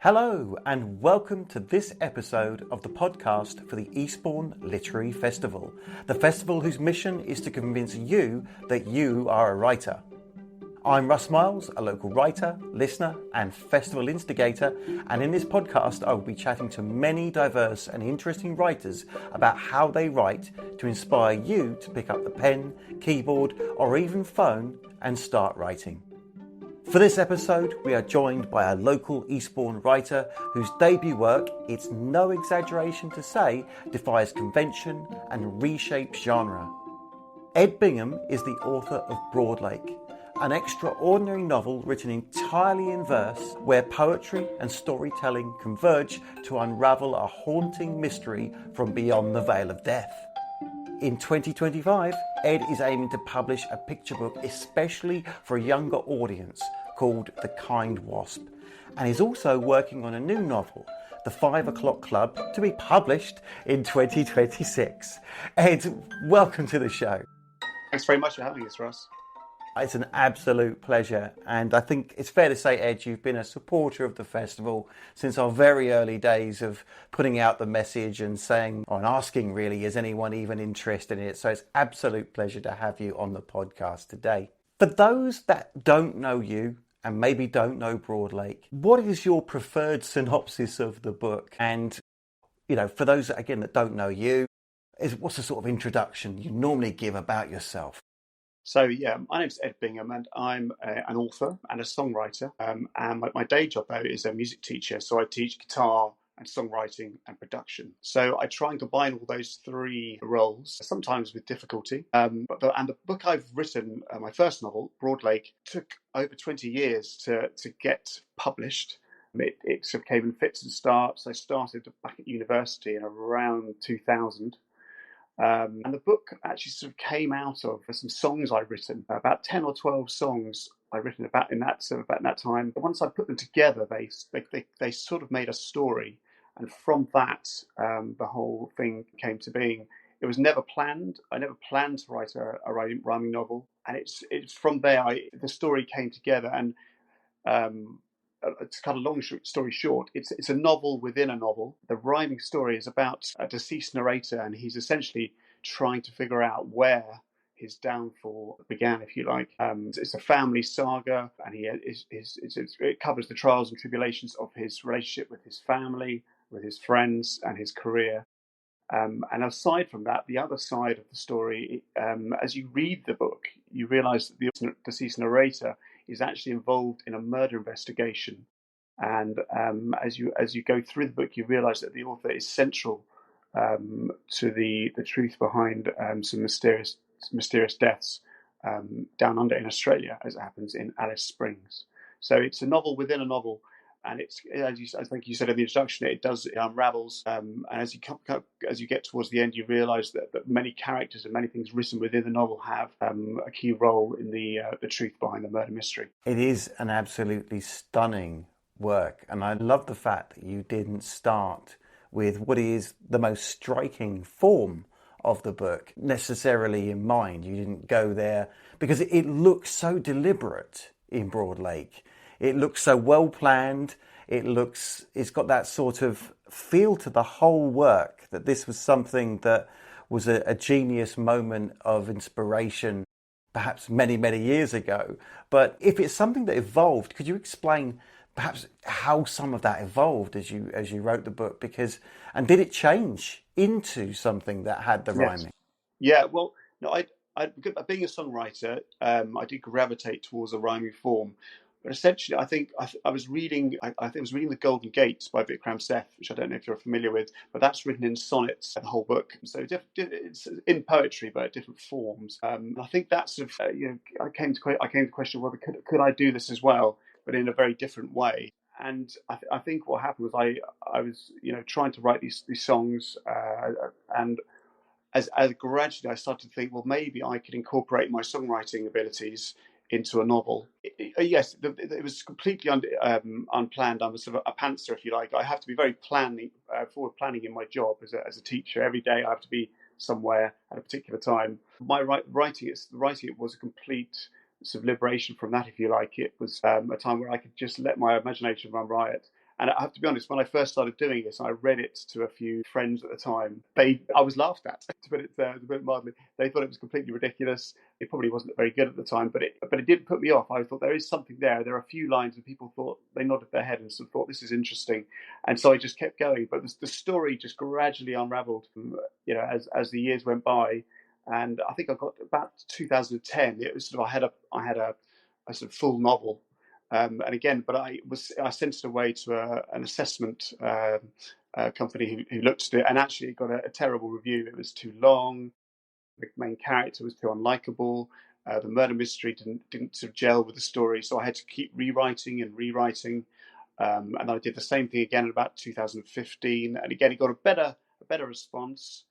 Hello and welcome to this episode of the podcast for the Eastbourne Literary Festival, the festival whose mission is to convince you that you are a writer. I'm Russ Miles, a local writer, listener and festival instigator, and in this podcast I will be chatting to many diverse and interesting writers about how they write to inspire you to pick up the pen, keyboard or even phone and start writing. For this episode, we are joined by a local Eastbourne writer whose debut work, it's no exaggeration to say, defies convention and reshapes genre. Ed Bingham is the author of Broadlake, an extraordinary novel written entirely in verse where poetry and storytelling converge to unravel a haunting mystery from beyond the veil of death. In 2025, Ed is aiming to publish a picture book especially for a younger audience called The Kind Wasp, and is also working on a new novel, The 5 O'Clock Club, to be published in 2026. Ed, welcome to the show. Thanks very much for having us, Russ. It's an absolute pleasure, and I think it's fair to say, Ed, you've been a supporter of the festival since our very early days of putting out the message and saying, or asking really, is anyone even interested in it? So it's an absolute pleasure to have you on the podcast today. For those that don't know you and maybe don't know Broadlake, what is your preferred synopsis of the book? And, you know, for those, again, that don't know you, what's the sort of introduction you normally give about yourself? So, my name's Ed Bingham and I'm an author and a songwriter. And my day job, though, is a music teacher. So I teach guitar and songwriting and production. So I try and combine all those three roles, sometimes with difficulty. And the book I've written, my first novel, Broadlake, took over 20 years to get published. It sort of came in fits and starts. I started back at university in around 2000. And the book actually sort of came out of some songs I'd written, about 10 or 12 songs I'd written about in that time. But once I put them together, they sort of made a story. And from that, the whole thing came to being. It was never planned. I never planned to write a rhyming novel. And it's from there the story came together. And to cut a long story short, it's a novel within a novel. The rhyming story is about a deceased narrator, and he's essentially trying to figure out where his downfall began, if you like. It's a family saga, and it covers the trials and tribulations of his relationship with his family, with his friends, and his career. And aside from that, the other side of the story, as you read the book, you realise that the deceased narrator is actually involved in a murder investigation. And as you go through the book, you realise that the author is central to the truth behind some mysterious deaths down under in Australia, as it happens in Alice Springs. So it's a novel within a novel. And it's, I think you said in the introduction, it unravels. And as you get towards the end, you realise that many characters and many things written within the novel have a key role in the truth behind the murder mystery. It is an absolutely stunning work, and I love the fact that you didn't start with what is the most striking form of the book necessarily in mind. You didn't go there because it looks so deliberate in Broadlake. It looks so well planned. It's got that sort of feel to the whole work that this was something that was a genius moment of inspiration, perhaps many, many years ago. But if it's something that evolved, could you explain perhaps how some of that evolved as you wrote the book? And did it change into something that had the rhyming? Yeah, well, no, being a songwriter, I did gravitate towards a rhyming form. But essentially, I think I was reading. I was reading *The Golden Gate* by Vikram Seth, which I don't know if you're familiar with, but that's written in sonnets. The whole book, so it's in poetry, but at different forms. I think that's sort of I came to the question: whether could I do this as well, but in a very different way? And I think what happened was I was trying to write these songs, and as gradually I started to think, well, maybe I could incorporate my songwriting abilities into a novel. Yes, it was completely unplanned. I'm a sort of a pantser, if you like. I have to be very forward planning in my job as a teacher. Every day I have to be somewhere at a particular time. My writing it was a complete sort of liberation from that, if you like. It was a time where I could just let my imagination run riot And I have to be honest, when I first started doing this, I read it to a few friends at the time. I was laughed at, to put it mildly. They thought it was completely ridiculous. It probably wasn't very good at the time, but it didn't put me off. I thought there is something there. There are a few lines where people thought, they nodded their head and sort of thought this is interesting, and so I just kept going. But the story just gradually unravelled, as the years went by, and I think I got about 2010. It was sort of I had a sort of full novel. And again, but I sent it away to an assessment company who looked at it, and actually it got a terrible review. It was too long. The main character was too unlikable. The murder mystery didn't sort of gel with the story, so I had to keep rewriting and rewriting. And I did the same thing again in about 2015, and again it got a better response,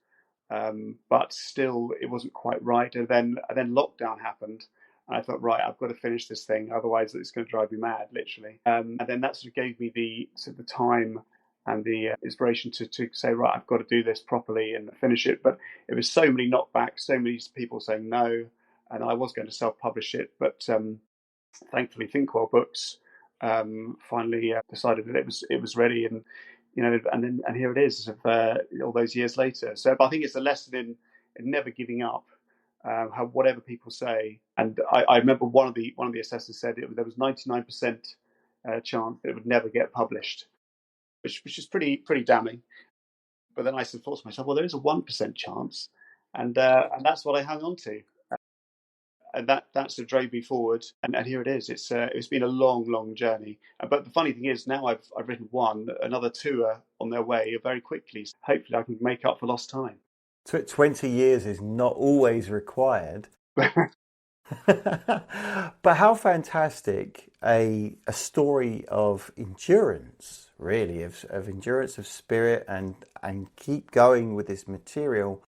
but still it wasn't quite right. And then lockdown happened. And I thought, right, I've got to finish this thing, otherwise it's going to drive me mad, literally. And then that sort of gave me the time and the inspiration to say, right, I've got to do this properly and finish it. But it was so many knockbacks, so many people saying no, and I was going to self-publish it, but thankfully Thinkwell Books finally decided that it was ready, and and here it is, all those years later. So I think it's a lesson in never giving up. Whatever people say, and I remember one of the assessors said there was 99% chance that it would never get published, which is pretty damning. But then I thought to myself, well, there is a 1% chance, and that's what I hung on to, and that sort of drove me forward. And here it is. It's been a long journey. But the funny thing is, now I've written one, another two are on their way very quickly. So hopefully, I can make up for lost time. 20 years is not always required. But how fantastic a story of endurance, really, of endurance of spirit and keep going with this material.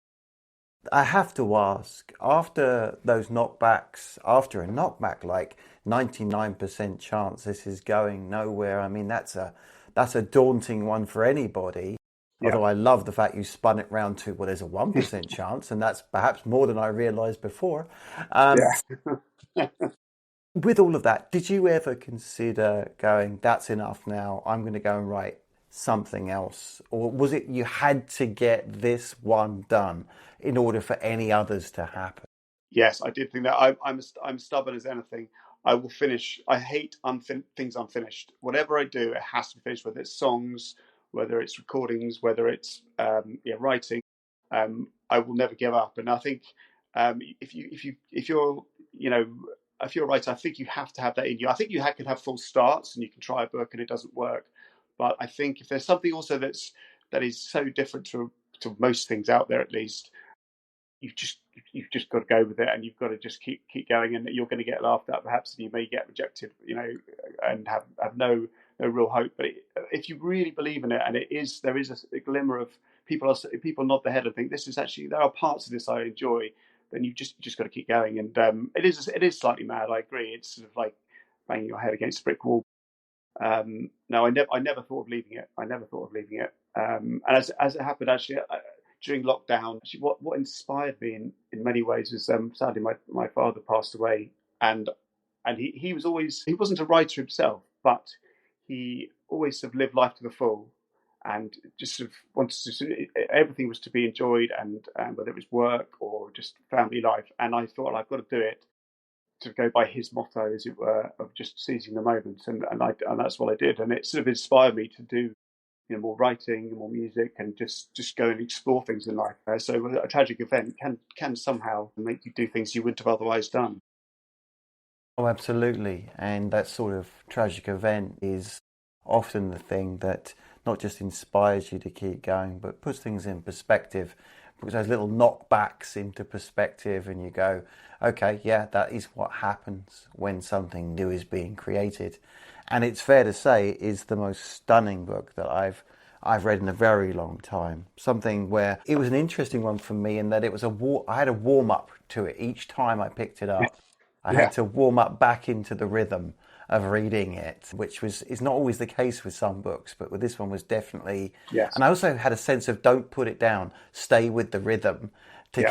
I have to ask, after those knockbacks, after a knockback like 99% chance this is going nowhere, I mean, that's a daunting one for anybody. Yeah. Although I love the fact you spun it round to, well, there's a 1% chance, and that's perhaps more than I realised before. With all of that, did you ever consider going, that's enough now, I'm going to go and write something else? Or was it you had to get this one done in order for any others to happen? Yes, I did think that. I'm stubborn as anything. I will finish. I hate things unfinished. Whatever I do, it has to be finished, whether it's songs, whether it's recordings, whether it's writing. I will never give up. And I think if you're a writer, I think you have to have that in you. I think you can have false starts, and you can try a book and it doesn't work. But I think if there's something also that is so different to most things out there, at least, you've just got to go with it, and you've got to just keep going, and you're going to get laughed at perhaps, and you may get rejected, and have no real hope. But if you really believe in it, and there is a glimmer of people nod their head and think this is actually, there are parts of this I enjoy, then you've just got to keep going. And it is slightly mad, I agree. It's sort of like banging your head against a brick wall. No, I never thought of leaving it. And as it happened, actually, during lockdown, actually, what inspired me in many ways was sadly my father passed away, and he wasn't a writer himself, but he always sort of lived life to the full, and just sort of wanted to, everything was to be enjoyed, and whether it was work or just family life. And I thought, I've got to do it to go by his motto, as it were, of just seizing the moment, and that's what I did, and it sort of inspired me to do more writing, more music, and just go and explore things in life. So a tragic event can somehow make you do things you wouldn't have otherwise done. Oh, absolutely. And that sort of tragic event is often the thing that not just inspires you to keep going, but puts things in perspective, puts those little knockbacks into perspective, and you go, okay, yeah, that is what happens when something new is being created. And it's fair to say it is the most stunning book that I've read in a very long time. Something where it was an interesting one for me in that it was I had a warm up to it each time I picked it up. I had to warm up back into the rhythm of reading it, which is not always the case with some books, but with this one was definitely. Yes. And I also had a sense of don't put it down, stay with the rhythm to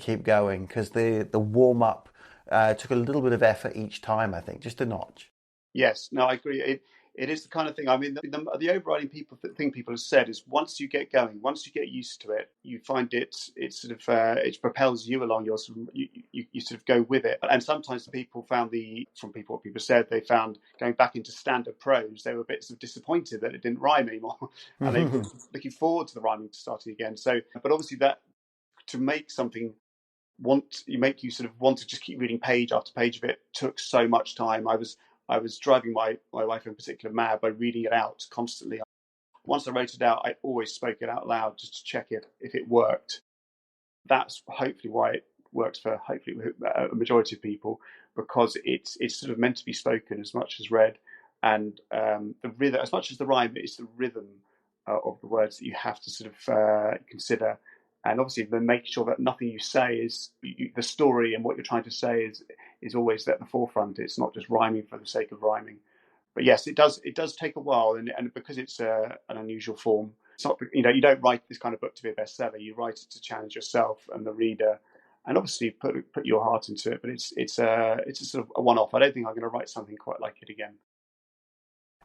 keep going, because the warm up took a little bit of effort each time, I think, just a notch. Yes, no, I agree. it is the kind of thing. I mean, the overriding thing people have said is once you get going, once you get used to it, you find it sort of it propels you along. You sort of go with it. And sometimes people found what people said, they found going back into standard prose, they were a bit sort of disappointed that it didn't rhyme anymore, and they were looking forward to the rhyming starting again. So, but obviously that to make something make you sort of want to just keep reading page after page of it took so much time. I was driving my wife in particular mad by reading it out constantly. Once I wrote it out, I always spoke it out loud just to check if it worked. That's hopefully why it works for hopefully a majority of people, because it's sort of meant to be spoken as much as read, and the rhythm as much as the rhyme, it's the rhythm of the words that you have to sort of consider. And obviously, then make sure that nothing you say is the story and what you're trying to say is always at the forefront. It's not just rhyming for the sake of rhyming. But yes, it does take a while, and because it's an unusual form, it's not, you don't write this kind of book to be a bestseller. You write it to challenge yourself and the reader, and obviously put your heart into it. But it's a sort of a one-off. I don't think I'm going to write something quite like it again.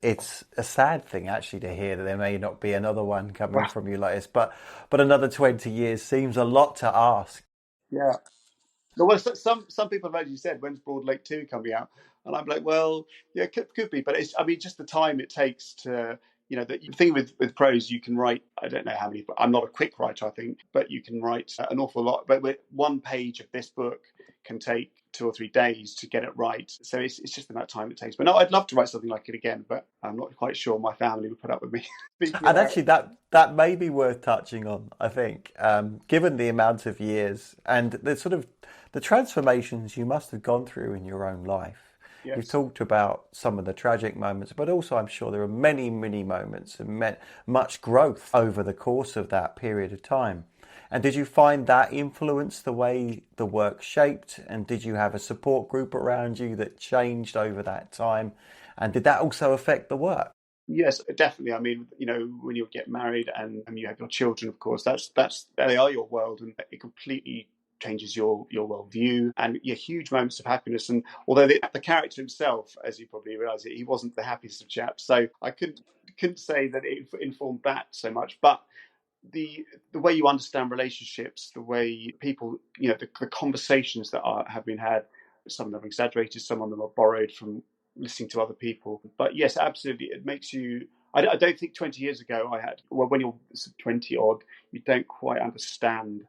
It's a sad thing actually to hear that there may not be another one coming from you like this, but another 20 years seems a lot to ask. Yeah. Well, some people have actually said, when's Broad Lake 2 coming out? And I'm like, well, yeah, could be. But just the time it takes to, the thing with prose, you can write, I don't know how many, I'm not a quick writer, I think, but you can write an awful lot. But with one page of this book can take 2 or 3 days to get it right. So it's just the amount of time it takes. But no, I'd love to write something like it again, but I'm not quite sure my family would put up with me. And actually, that may be worth touching on, I think, given the amount of years and the sort of the transformations you must have gone through in your own life. Yes. You've talked about some of the tragic moments, but also I'm sure there are many, many moments and much growth over the course of that period of time. And did you find that influenced the way the work shaped? And did you have a support group around you that changed over that time? And did that also affect the work? Yes, definitely. I mean, when you get married and you have your children, of course, they are your world, and it completely changes your worldview and your huge moments of happiness. And although the character himself, as you probably realise, he wasn't the happiest of chaps, so I couldn't say that it informed that so much, but the way you understand relationships, the way people, the conversations that have been had, some of them are exaggerated, some of them are borrowed from listening to other people. But yes, absolutely, it makes you. I don't think 20 years ago when you're 20 odd, you don't quite understand.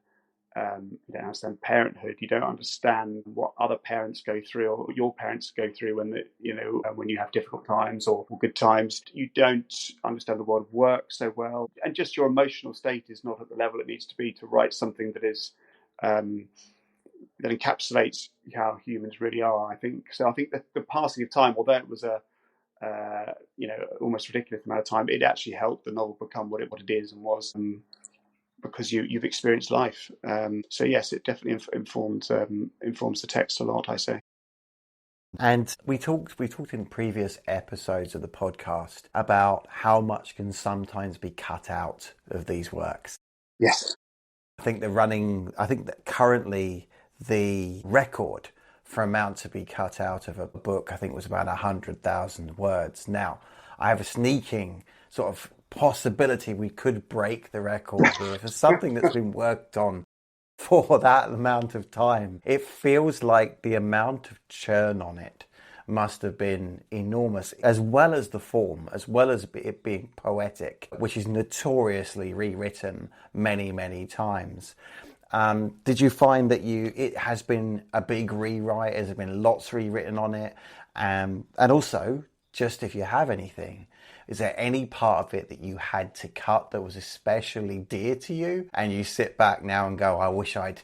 You don't understand parenthood. You don't understand what other parents go through, or your parents go through when you have difficult times or good times. You don't understand the world of work so well, and just your emotional state is not at the level it needs to be to write something that is that encapsulates how humans really are. I think so. I think that the passing of time, although it was a almost ridiculous amount of time, it actually helped the novel become what it is and was. Because you've experienced life, so yes, it definitely informs the text a lot, I say. And we talked in previous episodes of the podcast about how much can sometimes be cut out of these works. Yes, I think that currently the record for amount to be cut out of a book, I think, was about 100,000 words. Now, I have a sneaking sort of possibility we could break the record here for something that's been worked on for that amount of time. It feels like the amount of churn on it must have been enormous, as well as the form, as well as it being poetic, which is notoriously rewritten many, many times. Did you find that it has been a big rewrite? Has there been lots rewritten on it? And also, just if you have anything, is there any part of it that you had to cut that was especially dear to you, and you sit back now and go, I wish I'd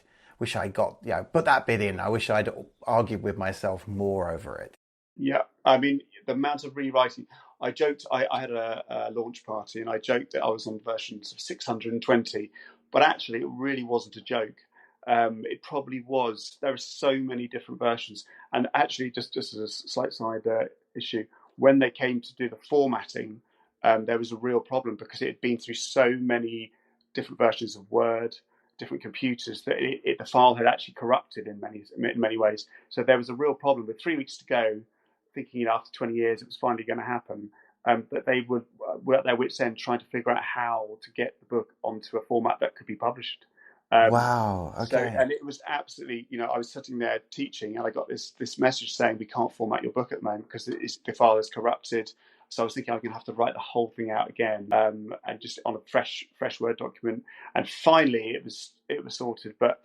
got, put that bit in. I wish I'd argued with myself more over it. Yeah, I mean, the amount of rewriting. I joked, I had a launch party, and I joked that I was on versions of 620, but actually it really wasn't a joke. It probably was. There are so many different versions, and actually, just as a slight side issue, when they came to do the formatting, there was a real problem because it had been through so many different versions of Word, different computers, that the file had actually corrupted in many ways. So there was a real problem with 3 weeks to go, thinking after 20 years it was finally going to happen. But they were at their wits' end trying to figure out how to get the book onto a format that could be published. Um, Wow. so, Okay. and it was absolutely, I was sitting there teaching, and I got this message saying we can't format your book at the moment because the file is corrupted. So I was thinking I'm going to have to write the whole thing out again, and just on a fresh Word document. And finally, it was sorted. But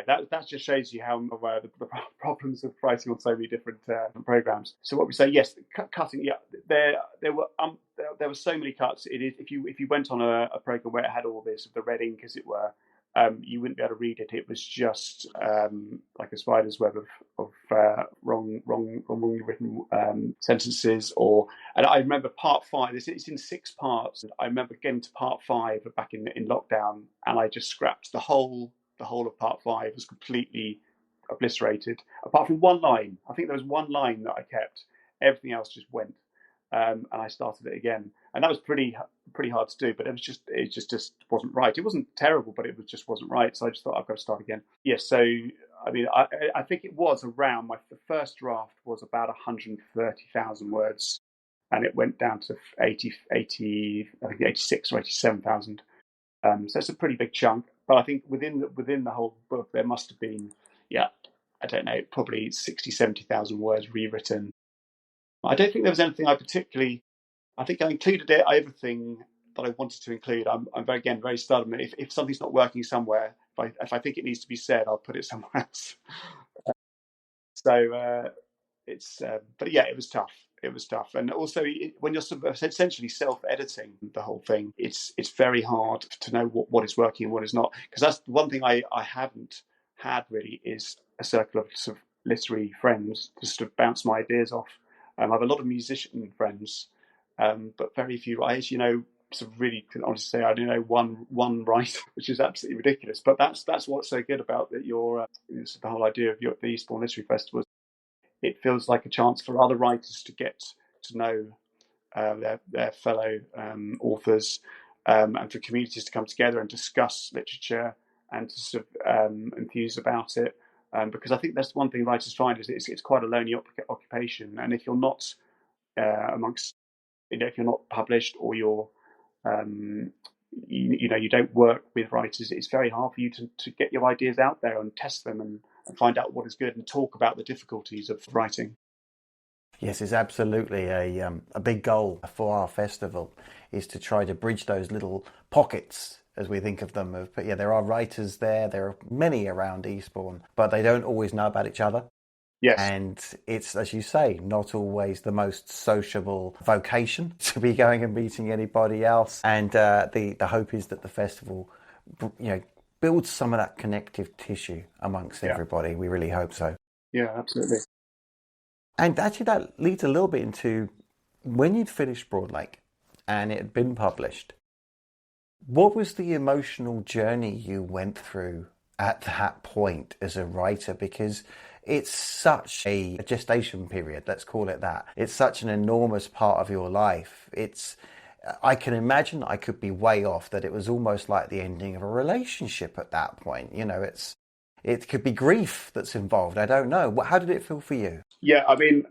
that just shows you how the problems of writing on so many different programs. So what we say, yes, cutting. Yeah, there were so many cuts. It is if you went on a program where it had all this, the red ink, as it were. You wouldn't be able to read it. It was just like a spider's web of wrongly written sentences. And I remember part 5. It's in 6 parts. I remember getting to part 5 back in lockdown, and I just scrapped the whole of part 5 was completely obliterated, apart from one line. I think there was one line that I kept. Everything else just went. And I started it again, and that was pretty hard to do. But it just wasn't right. It wasn't terrible, but just wasn't right. So I just thought I've got to start again. Yes. Yeah, so I mean, I think it was around the first draft was about 130,000 words, and it went down to 80 I think 86 or 87,000. So it's a pretty big chunk. But I think within the whole book there must have been, I don't know, probably 60, 70,000 words rewritten. I don't think there was anything I think I included everything that I wanted to include. I'm very stubborn. If something's not working somewhere, if I think it needs to be said, I'll put it somewhere else. So but yeah, it was tough. It was tough, and also when you're sort of essentially self-editing the whole thing, it's very hard to know what is working and what is not. Because that's the one thing I haven't had really is a circle of sort of literary friends to sort of bounce my ideas off. I have a lot of musician friends, but very few writers. Sort of really can honestly say I don't know one writer, which is absolutely ridiculous. But that's what's so good about the whole idea of the Eastbourne Literary Festival. It feels like a chance for other writers to get to know their fellow authors, and for communities to come together and discuss literature and to sort of enthuse about it. Because I think that's one thing writers find is it's quite a lonely occupation, and if you're not amongst, if you're not published or you're you don't work with writers, it's very hard for you to get your ideas out there and test them and find out what is good and talk about the difficulties of writing. Yes, it's absolutely a big goal for our festival, is to try to bridge those little pockets, as we think of them. But yeah, there are writers there. There are many around Eastbourne, but they don't always know about each other. Yes. And it's, as you say, not always the most sociable vocation to be going and meeting anybody else. And the hope is that the festival, builds some of that connective tissue amongst everybody. We really hope so. Yeah, absolutely. And actually that leads a little bit into when you'd finished Broadlake and it had been published, what was the emotional journey you went through at that point as a writer? Because it's such a gestation period, let's call it that. It's such an enormous part of your life. I can imagine I could be way off, that it was almost like the ending of a relationship at that point. It could be grief that's involved. I don't know. How did it feel for you? Yeah, I mean,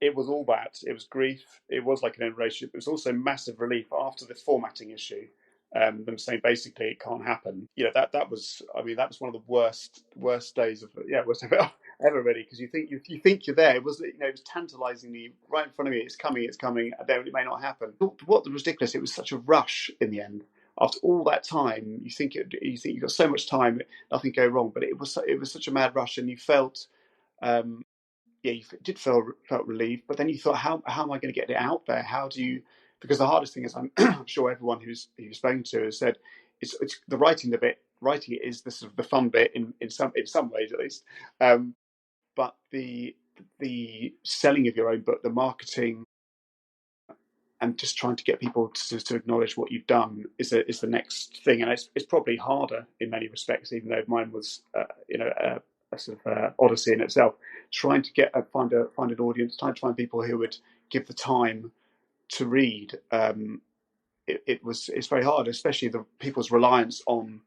it was all that. It was grief. It was like an end relationship. It was also massive relief after the formatting issue. Them saying basically it can't happen. That was. I mean, that was one of the worst days of worst ever really, because you think you're there. It was it was tantalisingly right in front of me. It's coming. And then it may not happen. What was ridiculous? It was such a rush in the end. After all that time, you think you've got so much time, nothing go wrong. But it was such a mad rush, and you felt. You did felt relieved, but then you thought, how am I going to get it out there? How do you? Because the hardest thing is, I'm sure everyone who's spoken to has said, it's the writing. The bit writing it is the sort of the fun bit in some ways at least, but the selling of your own book, the marketing, and just trying to get people to acknowledge what you've done is the next thing, and it's probably harder in many respects, even though mine was a sort of odyssey in itself. Trying to find an audience, trying to find people who would give the time to read. It's very hard, especially the people's reliance on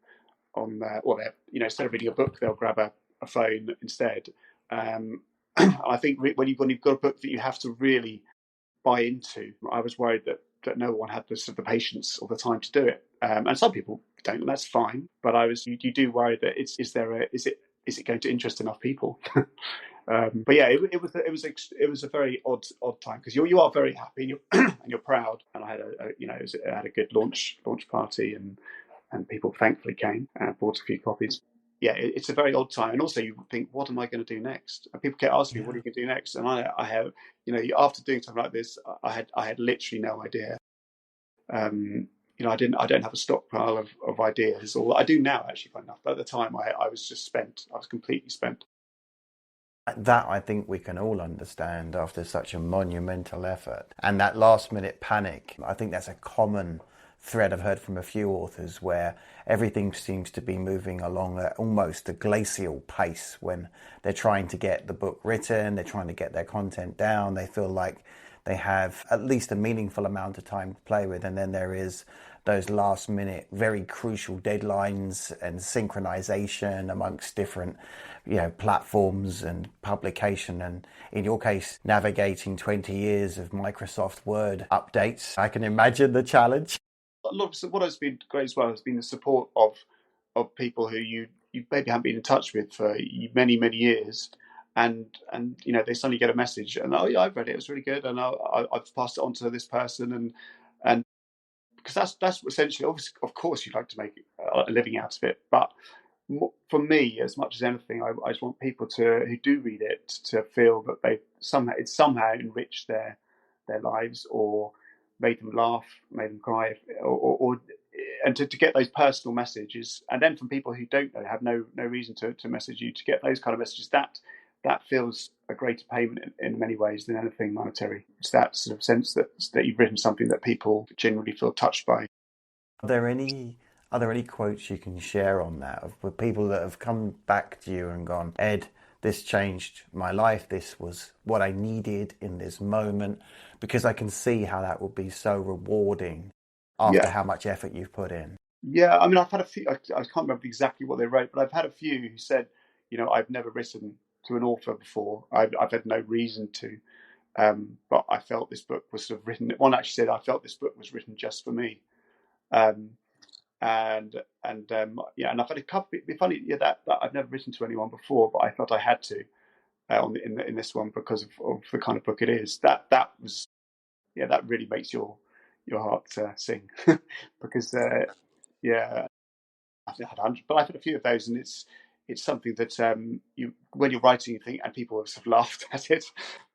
instead of reading a book, they'll grab a phone instead. I think when you've got a book that you have to really buy into. I was worried that no one had the patience or the time to do it, and some people don't, and that's fine. But you do worry that is it going to interest enough people? But yeah, it was a very odd time, because you are very happy and you're and you're proud. And I had I had a good launch party, and people thankfully came and bought a few copies. Yeah, it's a very odd time, and also you think, what am I going to do next? And people kept asking me, what are you going to do next? And I have, after doing something like this, I had literally no idea. I don't have a stockpile of ideas, or I do now, actually, funny enough. But at the time, I was just spent. I was completely spent. That I think we can all understand after such a monumental effort. And that last minute panic, I think that's a common thread I've heard from a few authors, where everything seems to be moving along at almost a glacial pace when they're trying to get the book written, they're trying to get their content down, they feel like they have at least a meaningful amount of time to play with, and then there is those last minute very crucial deadlines and synchronization amongst different platforms and publication, and in your case navigating 20 years of Microsoft Word updates. I can imagine the challenge. A lot of what has been great as well has been the support of people who you maybe haven't been in touch with for many years, and they suddenly get a message and, oh yeah, I've read it, it was really good, and I've passed it on to this person, and because that's essentially, obviously, of course, you'd like to make a living out of it, but for me, as much as anything, I just want people who do read it to feel that it's somehow enriched their lives, or made them laugh, made them cry, and to get those personal messages. And then from people who don't know, have no reason to message you, to get those kind of messages, that feels a greater payment in many ways than anything monetary. It's that sort of sense that you've written something that people generally feel touched by. Are there any quotes you can share on that, with people that have come back to you and gone, Ed, this changed my life, this was what I needed in this moment? Because I can see how that would be so rewarding after how much effort you've put in. Yeah, I mean, I've had a few, I can't remember exactly what they wrote, but I've had a few who said, I've never written to an author before. I've had no reason to, but I felt this book was sort of written. One actually said, I felt this book was written just for me. And I've had a couple. It'd be funny, that I've never written to anyone before, but I felt I had to in this one, because of the kind of book it is. That really makes your heart sing, because I've had 100, but I've had a few of those, and it's something that when you're writing, you think, and people have sort of laughed at it,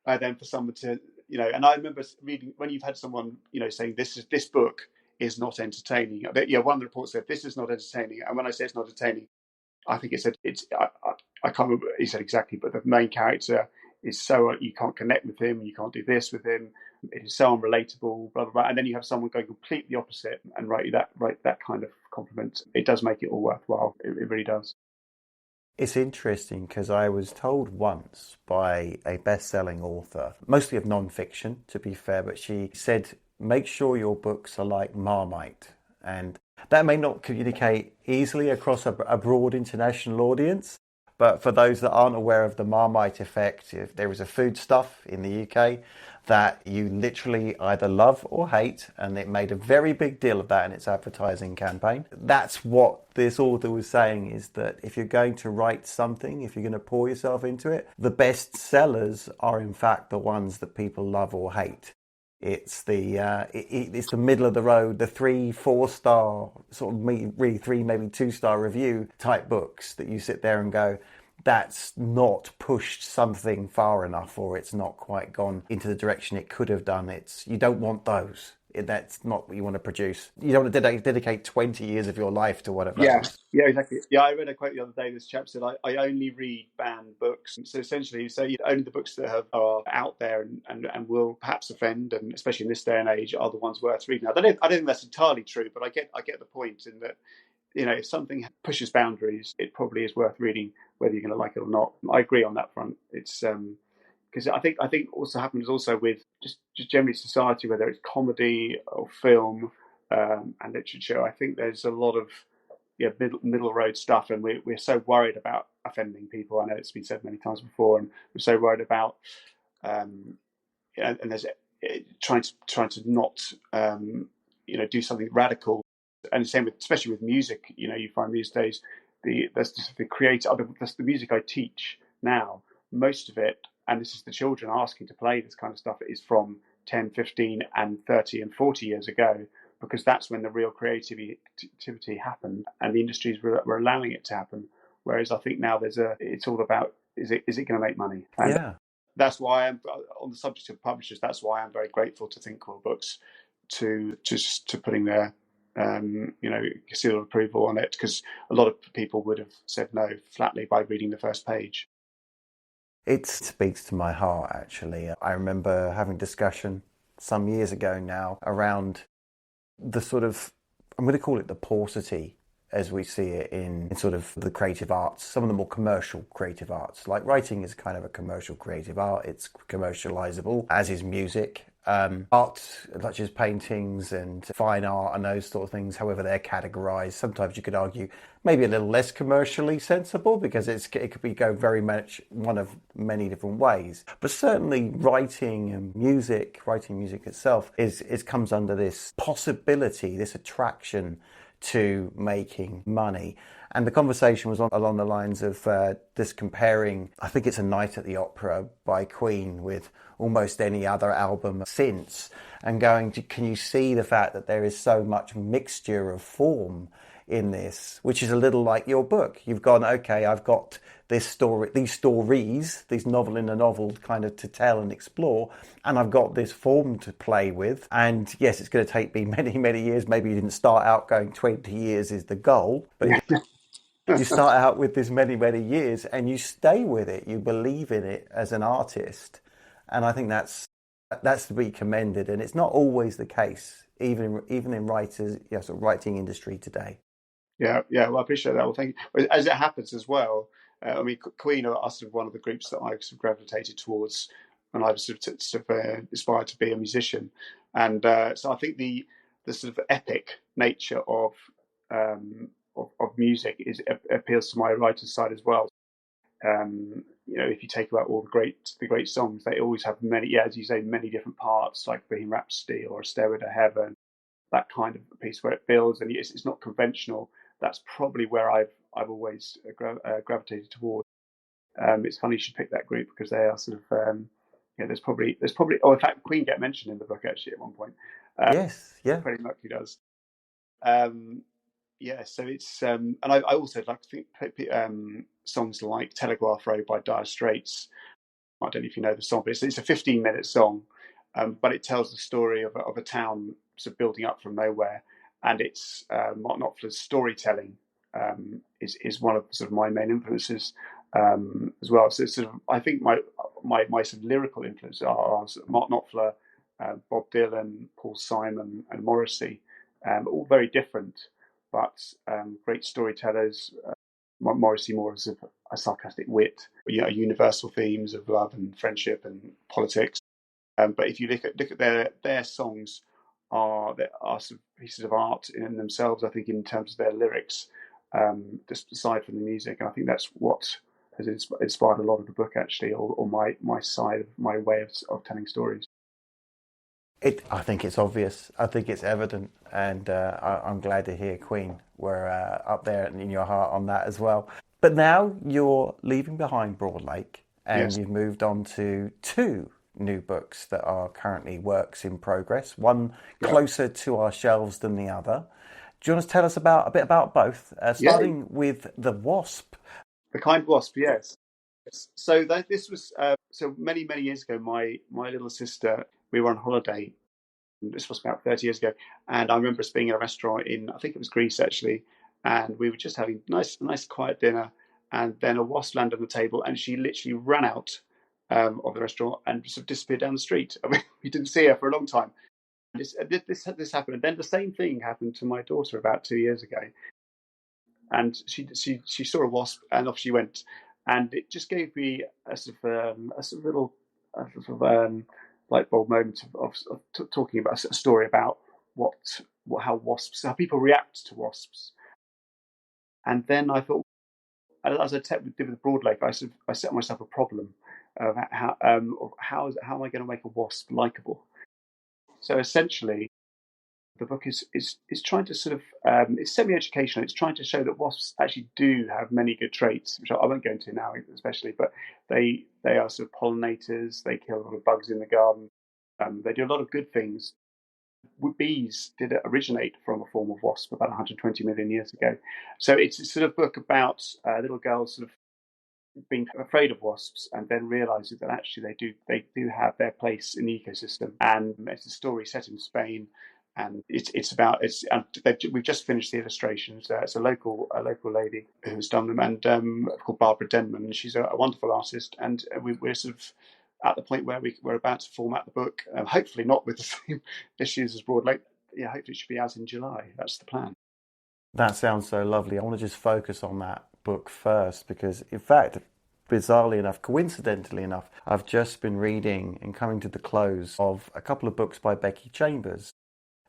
then for someone to and I remember reading, when you've had someone saying this book is not entertaining. One of the reports said this is not entertaining, and when I say it's not entertaining, I think it said I can't remember he said exactly, but the main character is so you can't connect with him, you can't do this with him. It is so unrelatable, blah blah blah. And then you have someone going completely opposite and write that kind of compliment. It does make it all worthwhile. It really does. It's interesting because I was told once by a best-selling author, mostly of non-fiction, to be fair, but she said, make sure your books are like Marmite. And that may not communicate easily across a broad international audience, but for those that aren't aware of the Marmite effect, if there is a foodstuff in the UK that you literally either love or hate, and it made a very big deal of that in its advertising campaign. That's what this author was saying, is that if you're going to write something, if you're going to pour yourself into it, the best sellers are in fact the ones that people love or hate. It's it's the middle of the road, the 3-4 star, sort of really 3, maybe 2-star review type books that you sit there and go, that's not pushed something far enough, or it's not quite gone into the direction it could have done. You don't want those. That's not what you want to produce. You don't want to dedicate 20 years of your life to one of those. Yeah, exactly. Yeah, I read a quote the other day. This chap said, I only read banned books. So essentially, you say only the books that are out there and will perhaps offend, and especially in this day and age, are the ones worth reading. I don't think that's entirely true, but I get the point in that, if something pushes boundaries, it probably is worth reading, whether you're going to like it or not. I agree on that front. It's because I think also happens also with just generally society, whether it's comedy or film and literature. I think there's a lot of middle road stuff, and we're so worried about offending people. I know it's been said many times before, and we're so worried about and there's trying to not do something radical. And the same with, especially with music, you find these days that's the music I teach now. Most of it, and this is the children asking to play this kind of stuff, is from 10, 15 and 30 and 40 years ago, because that's when the real creativity happened and the industries were allowing it to happen. Whereas I think now it's all about, is it going to make money? And Yeah. that's why I'm on the subject of publishers. That's why I'm very grateful to Thinkful Books to putting their seal of approval on it, because a lot of people would have said no flatly by reading the first page. It speaks to my heart, actually. I remember having a discussion some years ago now around the sort of, I'm going to call it the paucity as we see it in sort of the creative arts, some of the more commercial creative arts. Like writing is kind of a commercial creative art. It's commercializable, as is music. Art, such as paintings and fine art and those sort of things, however they're categorized, sometimes you could argue maybe a little less commercially sensible, because it could be go very much one of many different ways. But certainly writing music itself comes under this possibility, this attraction to making money. And the conversation was along the lines of this comparing, I think it's A Night at the Opera by Queen with almost any other album since, and going to, can you see the fact that there is so much mixture of form in this, which is a little like your book. You've gone, okay, I've got this story, these novel in a novel kind of to tell and explore, and I've got this form to play with. And yes, it's going to take me many, many years. Maybe you didn't start out going 20 years is the goal, but you start out with this many, many years and you stay with it. You believe in it as an artist. And I think that's to be commended. And it's not always the case, even in writers, sort of writing industry today. Yeah. Well, I appreciate that. Well, thank you. As it happens as well, Queen are sort of one of the groups that I sort of gravitated towards when I was sort of inspired to be a musician. And so I think the sort of epic nature of music appeals to my writer's side as well. If you take about all the great songs, they always have many, as you say, many different parts, like Bohemian Rhapsody or Stairway to Heaven, that kind of piece where it builds, and it's not conventional. That's probably where I've always gravitated toward. It's funny you should pick that group, because they are sort of there's probably in fact Queen get mentioned in the book actually at one point. Yes, yeah, Freddie Mercury does. So it's and I also like to think songs like Telegraph Road by Dire Straits. I don't know if you know the song, but it's a 15-minute song, but it tells the story of a town sort of building up from nowhere, and it's Mark Knopfler's storytelling is one of sort of my main influences as well. So it's sort of, I think my sort of lyrical influences are sort of Mark Knopfler, Bob Dylan, Paul Simon, and Morrissey, all very different, but great storytellers. Morrissey more as a sarcastic wit, universal themes of love and friendship and politics. But if you look at their songs, are sort of pieces of art in themselves. I think in terms of their lyrics, just aside from the music, and I think that's what has inspired a lot of the book actually, or my side of my way of telling stories. I think it's obvious. I think it's evident, and I'm glad to hear Queen were up there in your heart on that as well. But now you're leaving behind Broadlake, and Yes. You've moved on to two new books that are currently works in progress. One closer to our shelves than the other. Do you want to tell us a bit about both? Starting with The Wasp. The Kind Wasp, yes. So this was so many years ago. My little sister, we were on holiday. This was about 30 years ago, and I remember us being in a restaurant in, I think it was Greece actually, and we were just having nice quiet dinner, and then a wasp landed on the table, and she literally ran out of the restaurant and sort of disappeared down the street. I mean, we didn't see her for a long time. This happened, and then the same thing happened to my daughter about 2 years ago, and she saw a wasp, and off she went, and it just gave me a sort of little light bulb moment of talking about a story about how people react to wasps. And then I thought, as I did with Broadlake, I set myself a problem of how am I going to make a wasp likable? So essentially, the book is trying to sort of it's semi-educational. It's trying to show that wasps actually do have many good traits, which I won't go into now, especially. But they are sort of pollinators. They kill a lot of bugs in the garden. They do a lot of good things. Bees did originate from a form of wasp about 120 million years ago. So it's a sort of book about little girls sort of being afraid of wasps and then realizing that actually they do have their place in the ecosystem. And it's a story set in Spain, and we've just finished the illustrations. It's a local lady who's done them, and called Barbara Denman, and she's a wonderful artist. And we're sort of at the point where we're about to format the book, hopefully not with the same issues as Broad Lake. Yeah, hopefully it should be out in July. That's the plan. That sounds so lovely. I want to just focus on that book first because, in fact, bizarrely enough, coincidentally enough, I've just been reading and coming to the close of a couple of books by Becky Chambers,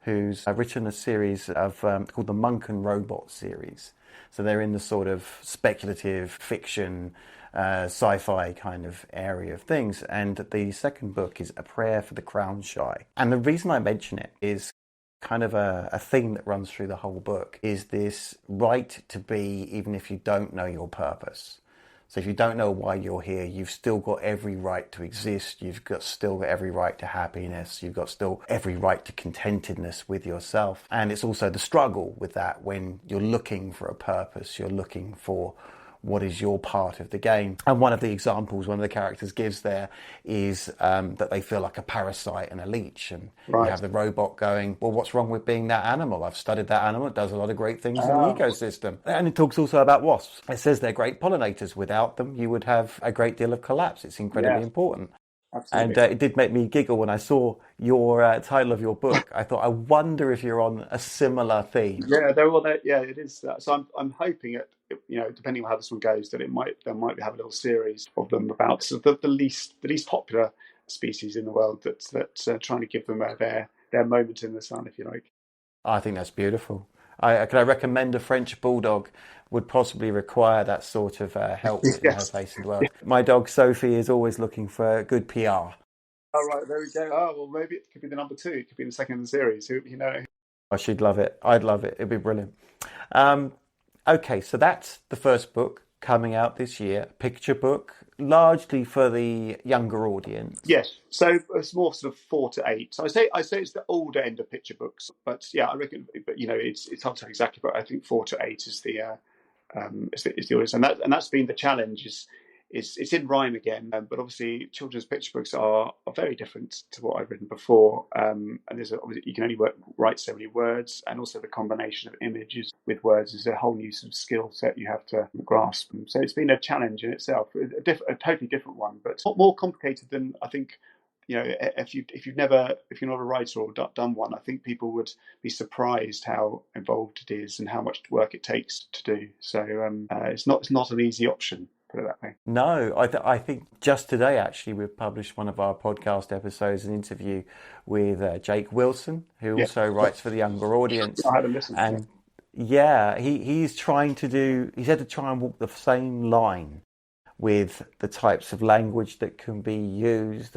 who's written a series of called the Monk and Robot series. So they're in the sort of speculative fiction, sci-fi kind of area of things. And the second book is A Prayer for the Crown Shy. And the reason I mention it is kind of a theme that runs through the whole book is this right to be, even if you don't know your purpose. So if you don't know why you're here, you've still got every right to exist. Still got every right to happiness. You've got still every right to contentedness with yourself. And it's also the struggle with that when you're looking for a purpose. You're looking for what is your part of the game. And one of the examples one of the characters gives there is that they feel like a parasite and a leech. And Right. you have the robot going, well, what's wrong with being that animal? I've studied that animal. It does a lot of great things in the ecosystem. And it talks also about wasps. It says they're great pollinators. Without them, you would have a great deal of collapse. It's incredibly important. Absolutely. And it did make me giggle when I saw your title of your book. I thought, I wonder if you're on a similar theme. Yeah, it is. So I'm hoping it. Depending on how this one goes, that they might have a little series of them about sort of the least popular species in the world. That's trying to give them their moment in the sun, if you like. I think that's beautiful. Could I recommend a French bulldog would possibly require that sort of help in her place in the world. My dog Sophie is always looking for good PR. Oh, right, there we go. Oh, well, maybe it could be the number 2. It could be the second in the series. Oh, she'd love it. I'd love it. It'd be brilliant. Okay, so that's the first book coming out this year. Picture book, largely for the younger audience. Yes, so it's more sort of 4 to 8. So I say it's the older end of picture books, but yeah, I reckon. But it's hard to tell exactly. But I think 4 to 8 is the audience, and that's been the challenge. It's in rhyme again, but obviously children's picture books are very different to what I've written before. And you can only write so many words, and also the combination of images with words is a whole new sort of skill set you have to grasp. So it's been a challenge in itself, a totally different one, but more complicated than I think. If you're not a writer or done one, I think people would be surprised how involved it is and how much work it takes to do. So it's not an easy option. Put it that way. No, I think just today actually we've published one of our podcast episodes, an interview with Jake Wilson, who also writes for the younger audience. I had a listen. And he's had to try and walk the same line with the types of language that can be used,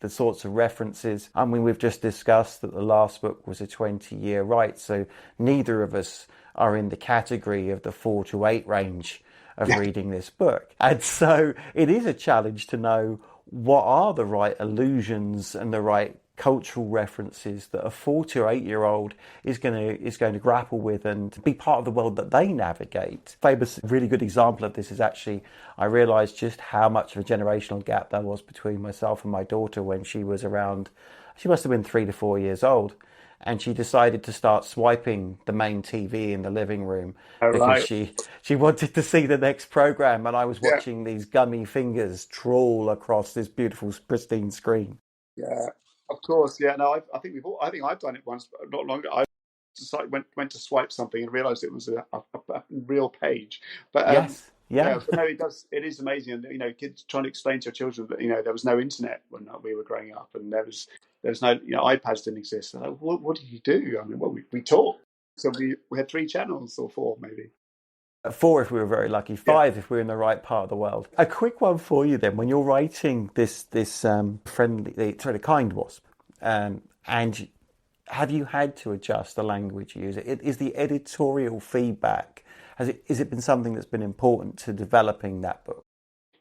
the sorts of references. I mean, we've just discussed that the last book was a 20-year write, so neither of us are in the category of the 4 to 8 range of reading this book. And so it is a challenge to know what are the right allusions and the right cultural references that a 4 to 8-year-old is going to grapple with and be part of the world that they navigate. Famous, really good example of this is actually, I realised just how much of a generational gap there was between myself and my daughter when she was around, she must have been 3 to 4 years old. And she decided to start swiping the main TV in the living room because she wanted to see the next program. And I was watching these gummy fingers trawl across this beautiful, pristine screen. Yeah, of course. Yeah, no, I think I've done it once, but not longer. I went to swipe something and realised it was a real page. But but no, it is amazing. And kids trying to explain to your children that there was no internet when we were growing up, and there was no iPads didn't exist. Like, what did you do? I mean, well, we talked. So we had 3 channels or 4 maybe. 4 if we were very lucky, 5 if we were in the right part of the world. A quick one for you then. When you're writing this Kind Wasp, And have you had to adjust the language you use? Is the editorial feedback, is it been something that's been important to developing that book?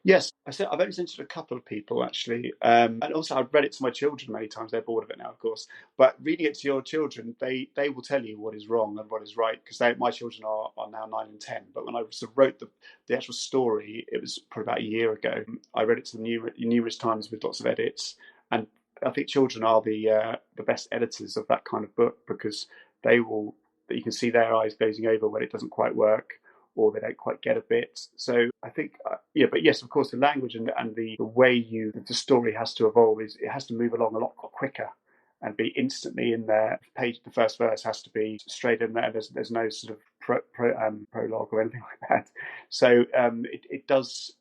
Yes, I've only sent it to a couple of people actually, and also I've read it to my children many times. They're bored of it now, of course. But reading it to your children, they will tell you what is wrong and what is right, because my children are now 9 and 10. But when I sort of wrote the actual story, it was probably about a year ago. I read it to them numerous times with lots of edits, and I think children are the best editors of that kind of book, because you can see their eyes glazing over when it doesn't quite work, or they don't quite get a bit. So I think, but yes, of course, the language and the way the story has to evolve it has to move along a lot quicker and be instantly in there. The first verse has to be straight in there. There's no sort of prologue or anything like that. So it does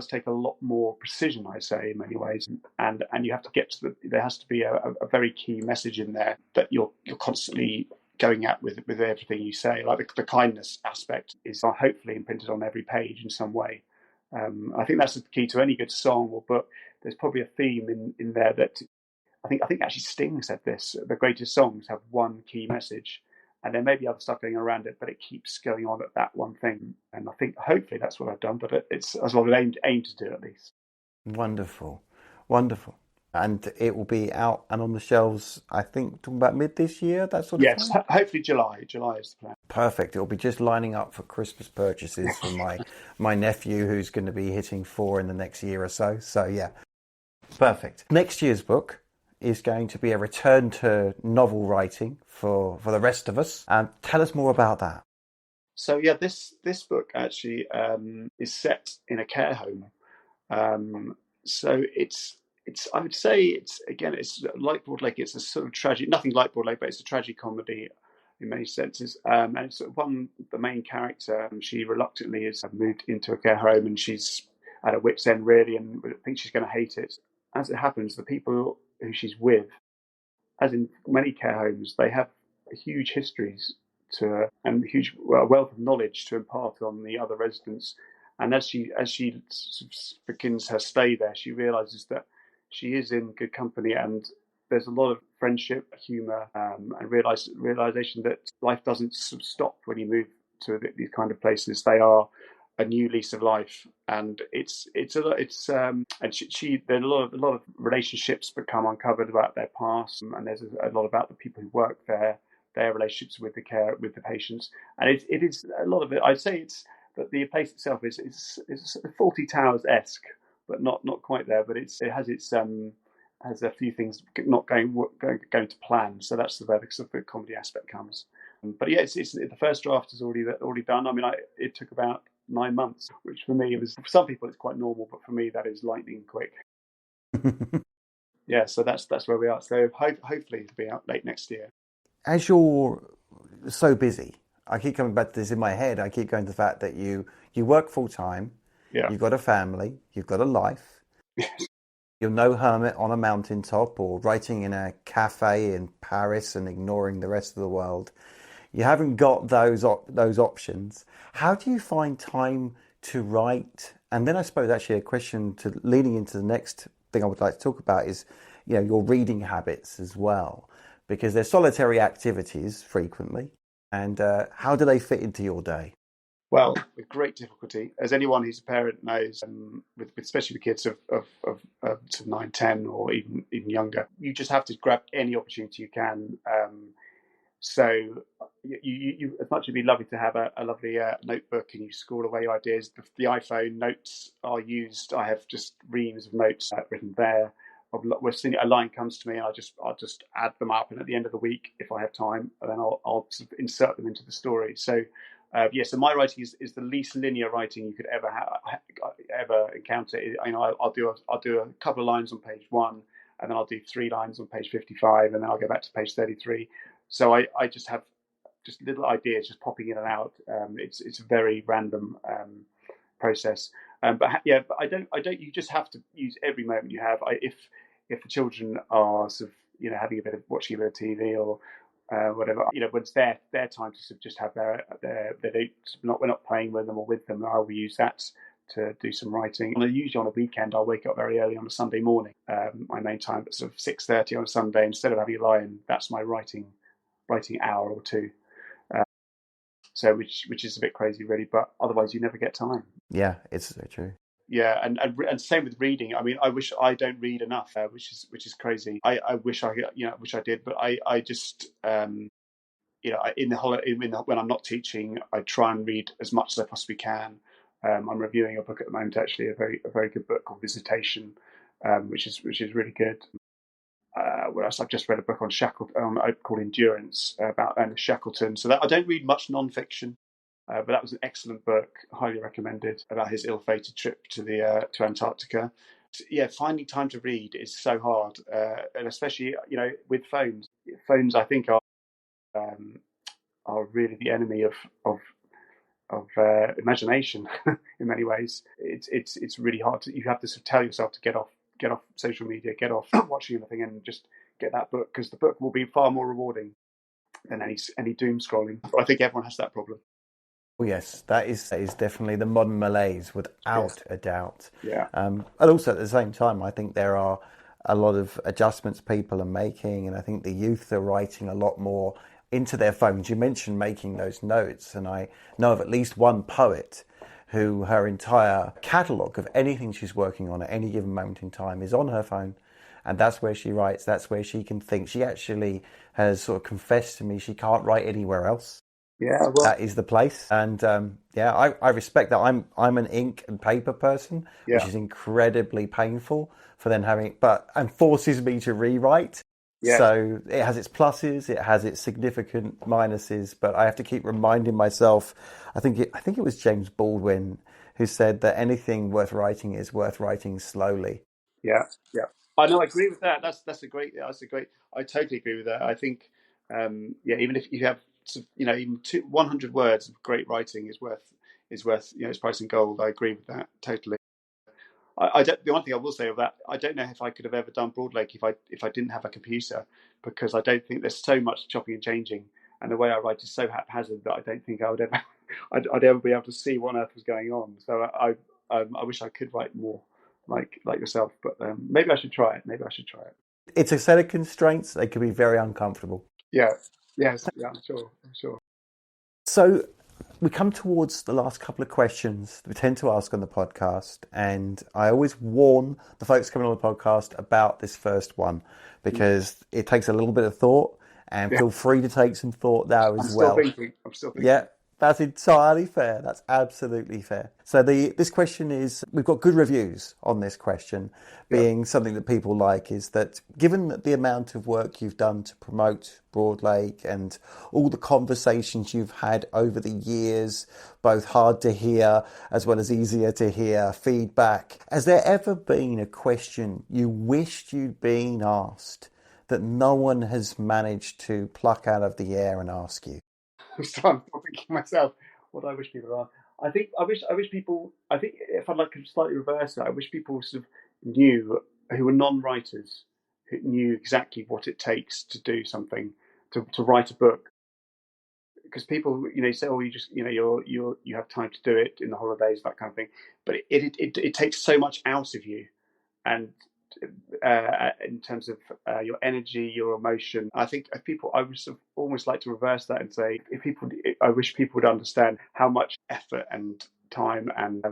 take a lot more precision, I say, in many ways, and you have to get to there has to be a very key message in there that you're constantly going at with everything you say. Like the kindness aspect is hopefully imprinted on every page in some way. I think that's the key to any good song or book. There's probably a theme in there that I think actually Sting said this: the greatest songs have one key message, and there may be other stuff going around it, but it keeps going on at that one thing. And I think hopefully that's what I've done, but it's as well aim to do at least. Wonderful, wonderful. And it will be out and on the shelves, I think, talking about mid this year, that sort of Yes, time? hopefully July. July is the plan. Perfect. It'll be just lining up for Christmas purchases for my nephew, who's going to be hitting 4 in the next year or so. So, yeah, perfect. Next year's book is going to be a return to novel writing for the rest of us. Tell us more about that. So, yeah, this book actually is set in a care home. So it's I would say it's like Broadlake. It's a sort of tragic, nothing like Broadlake, but it's a tragic comedy in many senses. And it's sort of the main character, she reluctantly has moved into a care home, and she's at her wit's end really, and thinks she's going to hate it. As it happens, the people who she's with, as in many care homes, they have huge histories and huge wealth of knowledge to impart on the other residents. And as she begins her stay there, she realizes that she is in good company, and there's a lot of friendship, humour, and realization that life doesn't stop when you move to these kind of places. They are a new lease of life, and and she there are a lot of relationships become uncovered about their past, and there's a lot about the people who work there, their relationships with the patients, and it is a lot of it. I'd say it's that the place itself is 40 Towers esque, but not quite there. But it has a few things not going to plan. So that's where the comedy aspect comes. But yeah, it's the first draft is already done. I mean, it took about 9 months, which for me for some people it's quite normal, but for me that is lightning quick. Yeah, so that's where we are. So hopefully it'll be out late next year. As you're so busy, I keep coming back to this in my head. I keep going to the fact that you work full time. Yeah. You've got a family. You've got a life. You're no hermit on a mountaintop or writing in a cafe in Paris and ignoring the rest of the world. You haven't got those options. How do you find time to write? And then I suppose actually a question leading into the next thing I would like to talk about is, your reading habits as well, because they're solitary activities frequently. And how do they fit into your day? Well, with great difficulty, as anyone who's a parent knows, especially with kids of 9, 10, or even younger, you just have to grab any opportunity you can. So you as much as it'd be lovely to have a lovely notebook and you score away your ideas, the iPhone notes are used. I have just reams of notes written there. A line comes to me, and I'll just add them up, and at the end of the week, if I have time, then I'll sort of insert them into the story. So so my writing is the least linear writing you could ever encounter. I'll do a couple of lines on page 1, and then I'll do 3 lines on page 55, and then I'll go back to page 33. So I just have just little ideas just popping in and out. It's a very random process. But I don't. You just have to use every moment you have. If the children are sort of having watching a bit of TV or whatever, when it's their time to sort of just have we're not playing with them or with them, I will use that to do some writing. And usually on a weekend, I'll wake up very early on a Sunday morning. My main time at sort of 6:30 on a Sunday. Instead of having a lie-in, that's my writing hour or two. So which is a bit crazy, really. But otherwise, you never get time. Yeah, it's so true. Yeah, and same with reading. I mean, I wish I don't read enough, which is crazy. I wish I wish I did, but I just when I'm not teaching, I try and read as much as I possibly can. I'm reviewing a book at the moment, actually, a very good book called Visitation, which is really good. What else? I've just read a book on called Endurance about Ernest Shackleton. So I don't read much non-fiction. But that was an excellent book, highly recommended, about his ill-fated trip to Antarctica. Yeah, finding time to read is so hard, and especially with phones. Phones, I think, are really the enemy of imagination in many ways. It's really hard. You have to sort of tell yourself to get off social media, get off watching anything, and just get that book, because the book will be far more rewarding than any doom scrolling. But I think everyone has that problem. Oh, yes, that is definitely the modern malaise, without a doubt. Yeah. And also at the same time, I think there are a lot of adjustments people are making, and I think the youth are writing a lot more into their phones. You mentioned making those notes, and I know of at least one poet who her entire catalogue of anything she's working on at any given moment in time is on her phone. And that's where she writes, that's where she can think. She actually has sort of confessed to me she can't write anywhere else. Yeah, well, that is the place, and I respect that. I'm an ink and paper person, which is incredibly painful for then having, and forces me to rewrite. Yeah. So it has its pluses, it has its significant minuses, but I have to keep reminding myself. I think it was James Baldwin who said that anything worth writing is worth writing slowly. Yeah, yeah. I know. I agree with that. That's a great. I totally agree with that. I think, even if you have, even 100 words of great writing is worth its price in gold. I agree with that totally. I don't. The one thing I will say of that, I don't know if I could have ever done Broadlake if I didn't have a computer, because I don't think there's so much chopping and changing, and the way I write is so haphazard that I don't think I would ever, I'd ever be able to see what on earth was going on. So I wish I could write more like yourself, but maybe I should try it. It's a set of constraints. They can be very uncomfortable. Yeah. Yes. Yeah. I'm sure. So we come towards the last couple of questions that we tend to ask on the podcast, and I always warn the folks coming on the podcast about this first one, because it takes a little bit of thought, and feel free to take some thought now as well. I'm still thinking. Yeah, that's entirely fair. That's absolutely fair. So this question is, we've got good reviews on this question, being something that people like, is that given that the amount of work you've done to promote Broadlake and all the conversations you've had over the years, both hard to hear as well as easier to hear feedback, has there ever been a question you wished you'd been asked that no one has managed to pluck out of the air and ask you? I'm thinking myself, what do I wish people are? I wish people. I think if I'd like to slightly reverse it, I wish people sort of knew, who were non-writers, who knew exactly what it takes to do something, to write a book. Because people, say, oh, you have time to do it in the holidays, that kind of thing. But it takes so much out of you, and in terms of your energy, your emotion. I think I would sort of almost like to reverse that and say, I wish people would understand how much effort and time and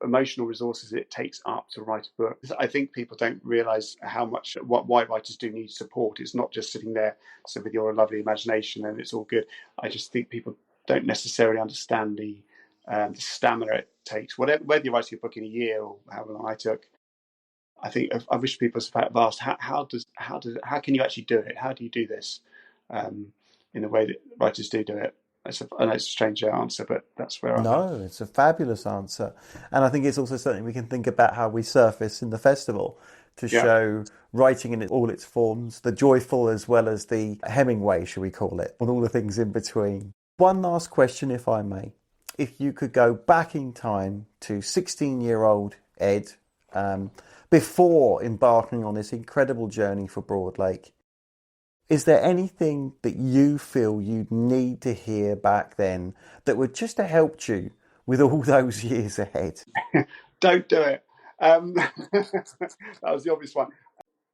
emotional resources it takes up to write a book. I think people don't realise why writers do need support. It's not just sitting there with your lovely imagination and it's all good. I just think people don't necessarily understand the stamina it takes. Whether you're writing a book in a year or however long I took, I wish people have asked how can you actually do it? How do you do this in the way that writers do it? I know it's a strange answer, but that's where I'm at. No, it's a fabulous answer, and I think it's also something we can think about how we surface in the festival to show writing in all its forms, the joyful as well as the Hemingway, shall we call it, and all the things in between. One last question, if I may. If you could go back in time to 16-year-old Ed, before embarking on this incredible journey for Broadlake, is there anything that you feel you'd need to hear back then that would just have helped you with all those years ahead? Don't do it. That was the obvious one.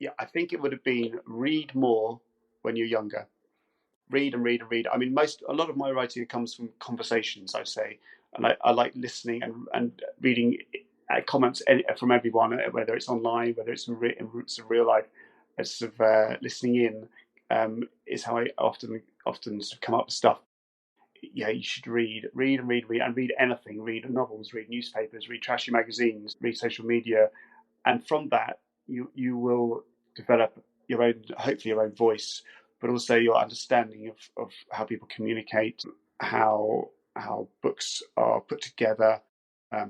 Yeah, I think it would have been read more when you're younger. Read and read and read. I mean, a lot of my writing comes from conversations, I say, and I like listening and reading comments from everyone, whether it's online, whether it's in real life. As sort of listening in is how I often sort of come up with stuff. Yeah, you should read and read anything. Read novels, read newspapers, read trashy magazines, read social media, and from that you will develop your own, hopefully your own voice, but also your understanding of how people communicate, how books are put together,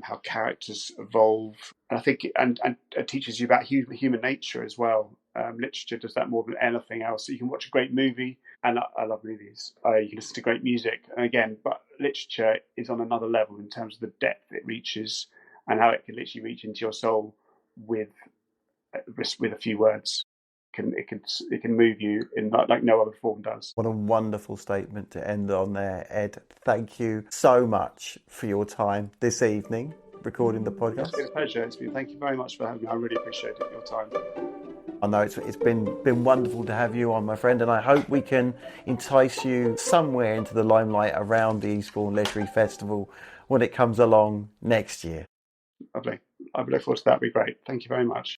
how characters evolve. And I think and it teaches you about human nature as well. Literature does that more than anything else. You can watch a great movie, and I love movies. You can listen to great music, and again, but literature is on another level in terms of the depth it reaches and how it can literally reach into your soul with a few words. It can move you in like no other form does. What a wonderful statement to end on there, Ed. Thank you so much for your time this evening recording the podcast. It's been a pleasure. Thank you very much for having me. I really appreciate it, your time. I know it's been wonderful to have you on, my friend, and I hope we can entice you somewhere into the limelight around the Eastbourne Literary Festival when it comes along next year. Lovely. I look forward to that. It'd be great. Thank you very much.